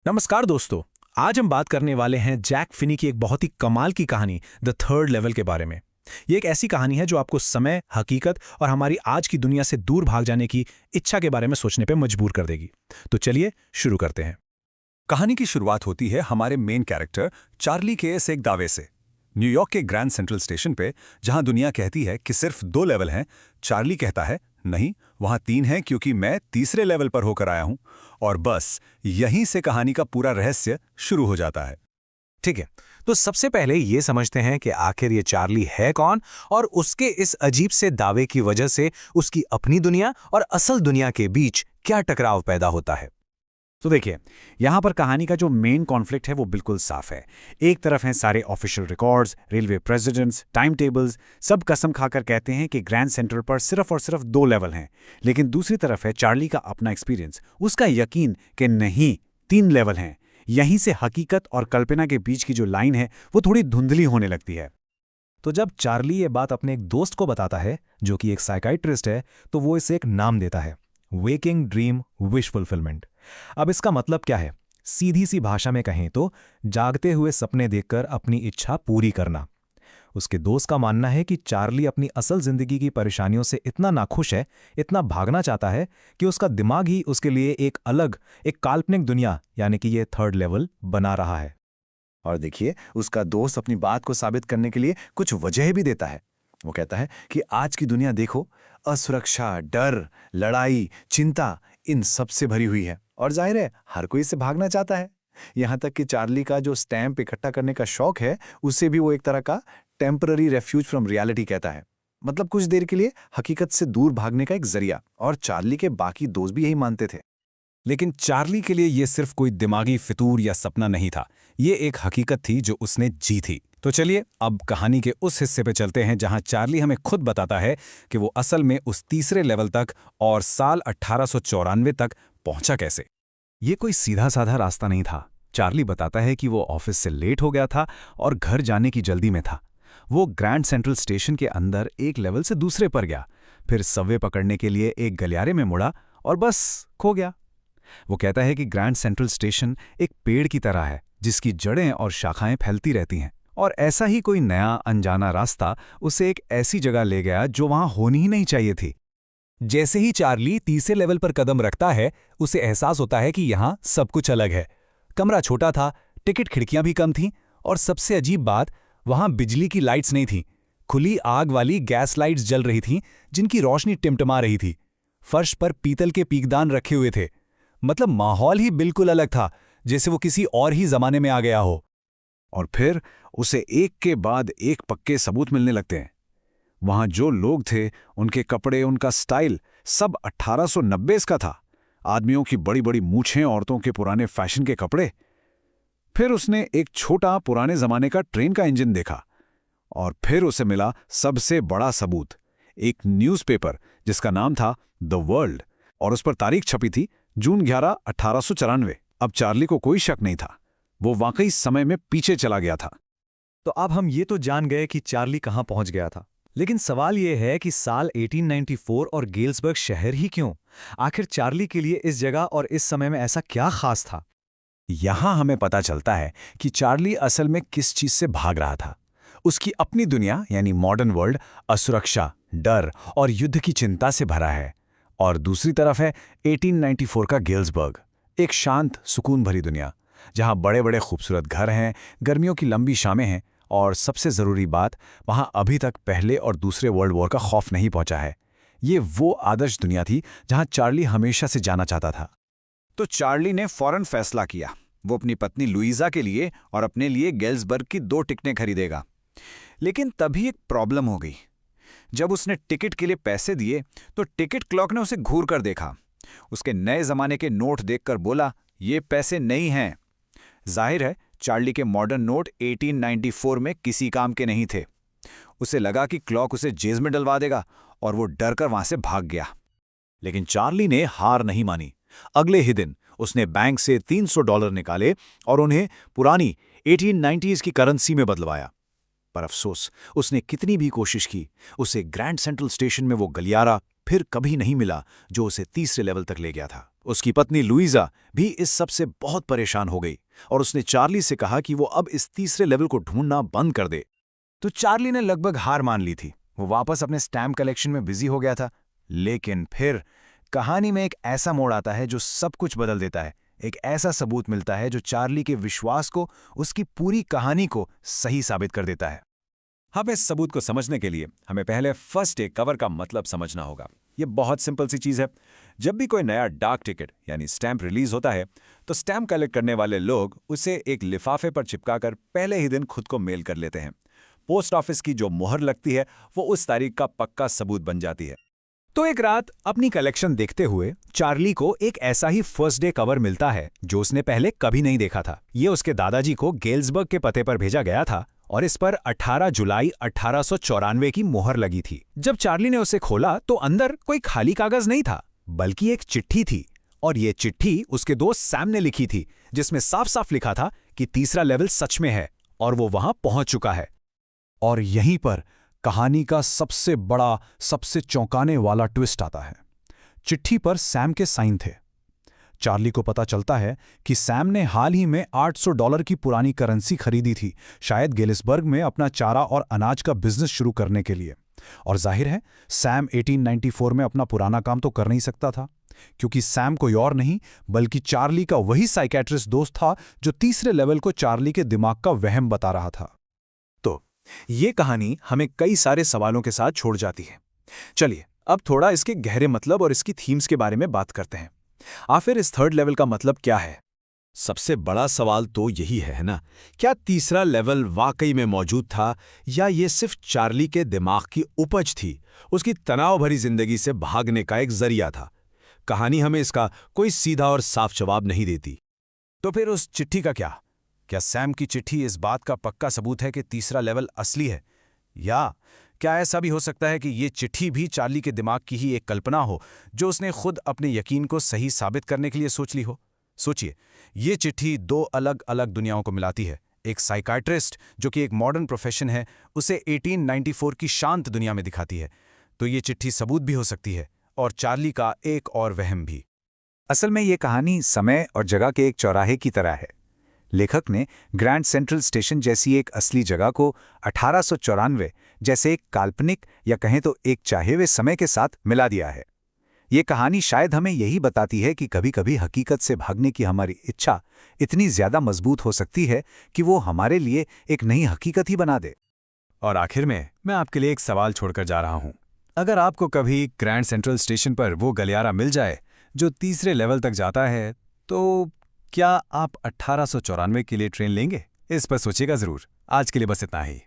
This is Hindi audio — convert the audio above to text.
नमस्कार दोस्तों। आज हम बात करने वाले हैं जैक फिनी की एक बहुत ही कमाल की कहानी द थर्ड लेवल के बारे में। ये एक ऐसी कहानी है जो आपको समय, हकीकत और हमारी आज की दुनिया से दूर भाग जाने की इच्छा के बारे में सोचने पे मजबूर कर देगी। तो चलिए शुरू करते हैं। कहानी की शुरुआत होती है हमारे मेन कैरेक्टर चार्ली के इस एक दावे से। न्यूयॉर्क के ग्रैंड सेंट्रल स्टेशन पे, जहां दुनिया कहती है कि सिर्फ 2 लेवल हैं, चार्ली कहता है नहीं, वहां 3 हैं क्योंकि मैं तीसरे लेवल पर होकर आया हूं। और बस यहीं से कहानी का पूरा रहस्य शुरू हो जाता है। ठीक है, तो सबसे पहले ये समझते हैं कि आखिर ये चार्ली है कौन और उसके इस अजीब से दावे की वजह से उसकी अपनी दुनिया और असल दुनिया के बीच क्या टकराव पैदा होता है। तो देखिए, यहाँ पर कहानी का जो मेन कॉन्फ्लिक्ट है वो बिल्कुल साफ है। एक तरफ हैं सारे official records, railway presidents, timetables, सब कसम खाकर कहते हैं कि ग्रैंड सेंट्रल पर सिर्फ और सिर्फ 2 लेवल हैं। लेकिन दूसरी तरफ है चार्ली का अपना एक्सपीरियंस, उसका यकीन कि नहीं, 3 लेवल हैं। यहीं से हकीकत और कल्पना के बीच की जो लाइन है वो थोड़ी धुंधली होने लगती है। तो जब चार्ली ये बात अपने एक दोस्त को बताता है, जो कि एक साइकाइट्रिस्ट है, तो वो इसे एक नाम देता है, वेकिंग ड्रीम विश फुलफिलमेंट। अब इसका मतलब क्या है? सीधी सी भाषा में कहें तो जागते हुए सपने देखकर अपनी इच्छा पूरी करना। उसके दोस्त का मानना है कि चार्ली अपनी असल जिंदगी की परेशानियों से इतना नाखुश है, इतना भागना चाहता है कि उसका दिमाग ही उसके लिए एक अलग, एक काल्पनिक दुनिया यानी कि ये थर्ड लेवल बना रहा है। और देखिए, उसका दोस्त अपनी बात को साबित करने के लिए कुछ वजह भी देता है। वो कहता है कि आज की दुनिया देखो, असुरक्षा, डर, लड़ाई, चिंता, इन सब से भरी हुई है और जाहिर है हर कोई इससे भागना चाहता है। यहाँ तक कि चार्ली का जो स्टैम्प इकट्ठा करने का शौक है, उसे भी वो एक तरह का टेम्पररी रेफ्यूज फ्रॉम रियलिटी कहता है। मतलब कुछ देर के लिए हकीकत से दूर भागने का एक जरिया। और चार्ली के बाकी दोस्त भी यही मानते थे। लेकिन चार्ली के लिए ये सिर्फ कोई दिमागी फितूर या सपना नहीं था, ये एक हकीकत थी जो उसने जी थी। तो चलिए अब कहानी के उस हिस्से पे चलते हैं जहां चार्ली हमें खुद बताता है कि वो असल में उस तीसरे लेवल तक और साल 1894 तक पहुंचा कैसे। ये कोई सीधा साधा रास्ता नहीं था। चार्ली बताता है कि वो ऑफिस से लेट हो गया था और घर जाने की जल्दी में था। वो ग्रैंड सेंट्रल स्टेशन के अंदर एक लेवल से दूसरे पर गया, फिर सबवे पकड़ने के लिए एक गलियारे में मुड़ा और बस खो गया। वो कहता है कि ग्रैंड सेंट्रल स्टेशन एक पेड़ की तरह है जिसकी जड़ें और शाखाएं फैलती रहती हैं, और ऐसा ही कोई नया अनजाना रास्ता उसे एक ऐसी जगह ले गया जो वहां होनी ही नहीं चाहिए थी। जैसे ही चार्ली तीसरे लेवल पर कदम रखता है, उसे एहसास होता है कि यहाँ सब कुछ अलग है। कमरा छोटा था, टिकट खिड़कियां भी कम थीं, और सबसे अजीब बात, वहां बिजली की लाइट्स नहीं थीं। खुली आग वाली गैस लाइट्स जल रही थीं जिनकी रोशनी टिमटिमा रही थी। फर्श पर पीतल के पीकदान रखे हुए थे। मतलब माहौल ही बिल्कुल अलग था, जैसे वो किसी और ही जमाने में आ गया हो। और फिर उसे एक के बाद एक पक्के सबूत मिलने लगते हैं। वहां जो लोग थे, उनके कपड़े, उनका स्टाइल सब 1890 का था। आदमियों की बड़ी बड़ी मूछें, औरतों के पुराने फैशन के कपड़े। फिर उसने एक छोटा पुराने जमाने का ट्रेन का इंजन देखा, और फिर उसे मिला सबसे बड़ा सबूत, एक न्यूज़पेपर जिसका नाम था द वर्ल्ड, और उस पर तारीख छपी थी जून 11, 1894। अब चार्ली को कोई शक नहीं था, वो वाकई समय में पीछे चला गया था। तो अब हम ये तो जान गए कि चार्ली कहाँ पहुंच गया था, लेकिन सवाल ये है कि साल 1894 और गेल्सबर्ग शहर ही क्यों? आखिर चार्ली के लिए इस जगह और इस समय में ऐसा क्या खास था? यहां हमें पता चलता है कि चार्ली असल में किस चीज से भाग रहा था। उसकी अपनी दुनिया यानी मॉडर्न वर्ल्ड असुरक्षा, डर और युद्ध की चिंता से भरा है, और दूसरी तरफ है 1894 का गेल्सबर्ग, एक शांत सुकून भरी दुनिया जहां बड़े बड़े खूबसूरत घर हैं, गर्मियों की लंबी शामें हैं, और सबसे ज़रूरी बात, वहां अभी तक पहले और दूसरे वर्ल्ड वॉर का खौफ नहीं पहुंचा है। ये वो आदर्श दुनिया थी जहां चार्ली हमेशा से जाना चाहता था। तो चार्ली ने फौरन फैसला किया, वो अपनी पत्नी लुइजा के लिए और अपने लिए गेल्सबर्ग की 2 टिकटें खरीदेगा। लेकिन तभी एक प्रॉब्लम हो गई। जब उसने टिकट के लिए पैसे दिए तो टिकट क्लॉक ने उसे घूर कर देखा। उसके नए जमाने के नोट देखकर बोला, ये पैसे नहीं हैं। जाहिर है चार्ली के मॉडर्न नोट 1894 में किसी काम के नहीं थे। उसे लगा कि क्लॉक उसे जेल में डलवा देगा, और वो डर कर वहां से भाग गया। लेकिन चार्ली ने हार नहीं मानी। अगले ही दिन उसने बैंक से $300 निकाले और उन्हें पुरानी 1890s की करेंसी में बदलवाया। पर अफसोस, उसने कितनी भी कोशिश की, उसे ग्रैंड सेंट्रल स्टेशन में वो गलियारा फिर कभी नहीं मिला जो उसे तीसरे लेवल तक ले गया था। उसकी पत्नी लुइजा भी इस सब से बहुत परेशान हो गई और उसने चार्ली से कहा कि वो अब इस तीसरे लेवल को ढूंढना बंद कर दे। तो चार्ली ने लगभग हार मान ली थी। वो वापस अपने स्टैम्प कलेक्शन में बिजी हो गया था। लेकिन फिर कहानी में एक ऐसा मोड़ आता है जो सब कुछ बदल देता है। एक ऐसा सबूत मिलता है जो चार्ली के विश्वास को, उसकी पूरी कहानी को सही साबित कर देता है। हम इस सबूत को समझने के लिए हमें पहले फर्स्ट डे कवर का मतलब समझना होगा। ये बहुत सिंपल सी चीज़ है। जब भी कोई नया डाक टिकट यानी स्टैम्प रिलीज होता है तो स्टैम्प कलेक्ट करने वाले लोग उसे एक लिफाफे पर चिपकाकर पहले ही दिन खुद को मेल कर लेते हैं। पोस्ट ऑफिस की जो मोहर लगती है वो उस तारीख का पक्का सबूत बन जाती है। तो एक रात अपनी कलेक्शन देखते हुए चार्ली को एक ऐसा ही फर्स्ट डे कवर मिलता है जो उसने पहले कभी नहीं देखा था। ये उसके दादाजी को गेल्सबर्ग के पते पर भेजा गया था और इस पर 18 जुलाई 1894 की मोहर लगी थी। जब चार्ली ने उसे खोला तो अंदर कोई खाली कागज नहीं था, बल्कि एक चिट्ठी थी। और ये चिट्ठी उसके दोस्त सैम ने लिखी थी, जिसमें साफ साफ लिखा था कि तीसरा लेवल सच में है और वो वहां पहुंच चुका है। और यहीं पर कहानी का सबसे बड़ा, सबसे चौंकाने वाला ट्विस्ट आता है। चिट्ठी पर सैम के साइन थे। चार्ली को पता चलता है कि सैम ने हाल ही में $800 की पुरानी करेंसी खरीदी थी, शायद गेलिसबर्ग में अपना चारा और अनाज का बिजनेस शुरू करने के लिए। और जाहिर है सैम 1894 में अपना पुराना काम तो कर नहीं सकता था, क्योंकि सैम कोई और नहीं बल्कि चार्ली का वही साइकेट्रिस्ट दोस्त था जो तीसरे लेवल को चार्ली के दिमाग का वहम बता रहा था। तो ये कहानी हमें कई सारे सवालों के साथ छोड़ जाती है। चलिए अब थोड़ा इसके गहरे मतलब और इसकी थीम्स के बारे में बात करते हैं। आखिर इस थर्ड लेवल का मतलब क्या है? सबसे बड़ा सवाल तो यही है ना, क्या तीसरा लेवल वाकई में मौजूद था या ये सिर्फ चार्ली के दिमाग की उपज थी, उसकी तनाव भरी जिंदगी से भागने का एक जरिया था? कहानी हमें इसका कोई सीधा और साफ जवाब नहीं देती। तो फिर उस चिट्ठी का क्या? क्या सैम की चिट्ठी इस बात का पक्का सबूत है कि तीसरा लेवल असली है? या क्या ऐसा भी हो सकता है कि ये चिट्ठी भी चार्ली के दिमाग की ही एक कल्पना हो जो उसने खुद अपने यकीन को सही साबित करने के लिए सोच ली हो? सोचिए, ये चिट्ठी दो अलग अलग दुनियाओं को मिलाती है। एक साइकाइट्रिस्ट जो कि एक मॉडर्न प्रोफेशन है, उसे 1894 की शांत दुनिया में दिखाती है। तो ये चिट्ठी सबूत भी हो सकती है और चार्ली का एक और वहम भी। असल में ये कहानी समय और जगह के एक चौराहे की तरह है। लेखक ने ग्रैंड सेंट्रल स्टेशन जैसी एक असली जगह को 1894 जैसे एक काल्पनिक या कहें तो एक चाहे हुए समय के साथ मिला दिया है। ये कहानी शायद हमें यही बताती है कि कभी-कभी हकीकत से भागने की हमारी इच्छा इतनी ज्यादा मजबूत हो सकती है कि वो हमारे लिए एक नई हकीकत ही बना दे। और आखिर में मैं आपके लिए एक सवाल छोड़कर जा रहा हूं। अगर आपको कभी ग्रैंड सेंट्रल स्टेशन पर वो गलियारा मिल जाए जो तीसरे लेवल तक जाता है, तो क्या आप 1894 के लिए ट्रेन लेंगे? इस पर सोचिएगा जरूर। आज के लिए बस इतना ही।